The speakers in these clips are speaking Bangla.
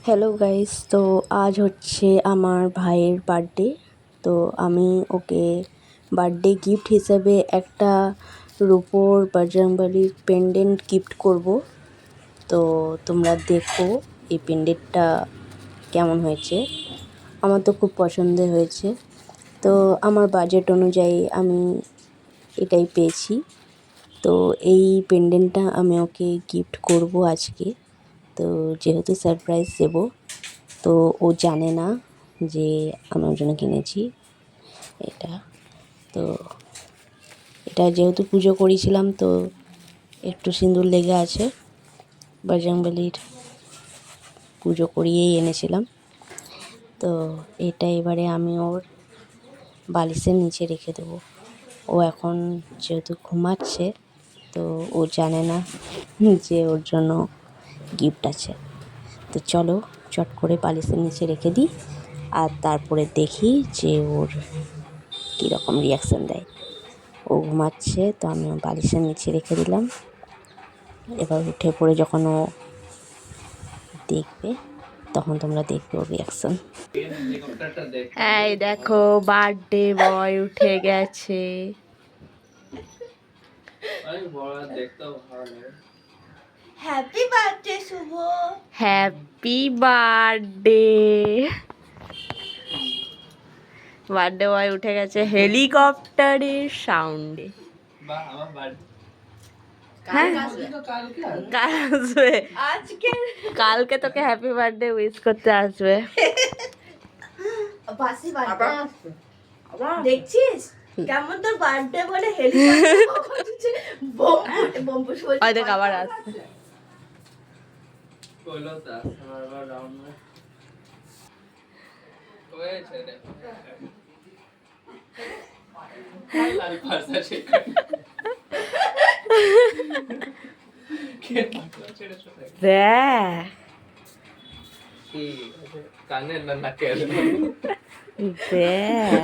হ্যালো গাইস, তো আজ হচ্ছে আমার ভাইয়ের বার্থডে। তো আমি ওকে বার্থডে গিফট হিসেবে একটা রূপোর বজরংবলীর পেন্ডেন্ট গিফট করব। তো তোমরা দেখো এই পেন্ডেন্টটা কেমন হয়েছে। আমার তো খুব পছন্দের হয়েছে। তো আমার বাজেট অনুযায়ী আমি এটাই পেয়েছি। তো এই পেন্ডেন্টটা আমি ওকে গিফট করব আজকে। তো যেহেতু সারপ্রাইজ দেবো, তো ও জানে না যে আমি ওর জন্য কিনেছি এটা। তো এটা যেহেতু পুজো করেছিলাম, তো একটু সিঁদুর লেগে আছে। বজরংবলীর পুজো করিয়েই এনেছিলাম। তো এটা এবারে আমি ওর বালিশের নিচে রেখে দেবো। ও এখন যেহেতু ঘুমাচ্ছে, তো ও জানে না যে ওর জন্য গিফট আছে। তো চলো চট করে বালিশের নিচে রেখে দিই, আর তারপরে দেখি যে ওর কীরকম রিয়াকশান দেয়। ও ঘুমাচ্ছে, তো আমি বালিশের নিচে রেখে দিলাম। এবার উঠে পড়ে যখন ও দেখবে, তখন তোমরা দেখবে ওর রিয়াকশান। এই দেখো, বার্থডে বয় উঠে গেছে। হ্যাপি বার্থডে শুভ। Happy birthday. বার্থডে বয় উঠে গেছে হেলিকপ্টারের সাউন্ডে। হ্যাঁ, কাল আসবে। কালকে তোকে হ্যাপি বার্থডে উইশ করতে আসবে। বাসি বার্থডে দেখছিস কেমন তোর বার্থডে বলে হেলিকপ্টার বোম ফুটে বোম ফুটে ওই দেখ আবার আসছে।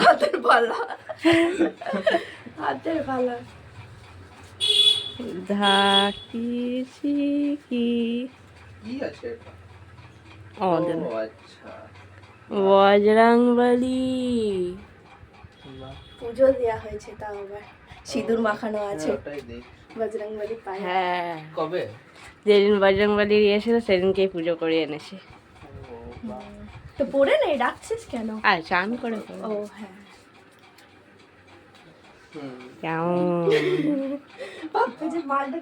হাতের পালা হাতের পালা ধাকিছি কি আছে এটা? আমাদের ও আচ্ছা, বজরংবলী। পুজো দেয়া হয়েছে, তাও আবার সিঁদুর মাখানো আছে ওটাই দেখ। বজরংবলী পায়ে। হ্যাঁ, কবে? যেদিন বজরংবলীর এসেছিল সেদিনকেই পুজো করে এনেছি। তো পরে নেই, রাখছিস কেন? আচ্ছা, আমি করে ও হ্যাঁ, কেমন বাপরে যে মালটা